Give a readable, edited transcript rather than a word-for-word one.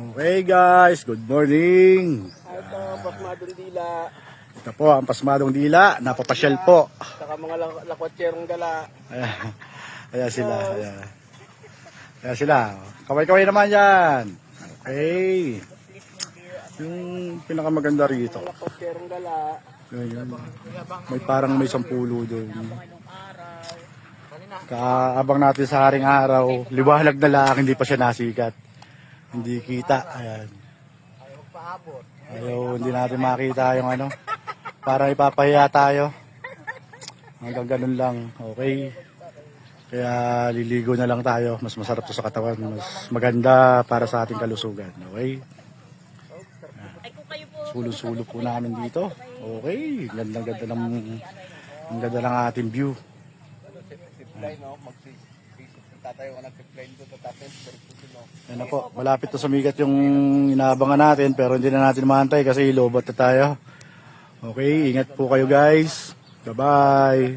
Okay guys, good morning. Ito, pasmadong dila. Ito po ang pasmadong dila, napapasyal po. Saka mga lakwatserong gala. Ayan sila. Ayan sila. Kaway-kaway naman yan. Okay. Yung pinakamaganda rito. Lakwatserong gala. Ayan. May parang may sampulo doon. Kaabang natin sa haring araw, liwanag na lang, hindi pa siya nasikat. Hindi kita. Ayan. Ayaw, hindi natin makita yung ano. Para ipapahiya tayo. Hanggang ganun lang. Okay. Kaya liligo na lang tayo. Mas masarap to sa katawan. Mas maganda para sa ating kalusugan. Okay. Sulo-sulo po namin dito. Okay. Ganda-ganda ng ang ganda ng ating view. Tatayo ka nag-plane doon. Tapos, Yan na po, malapit na sumigat yung inaabangan natin pero hindi na natin maantay kasi lobot na tayo. Okay, ingat po kayo guys. Bye-bye.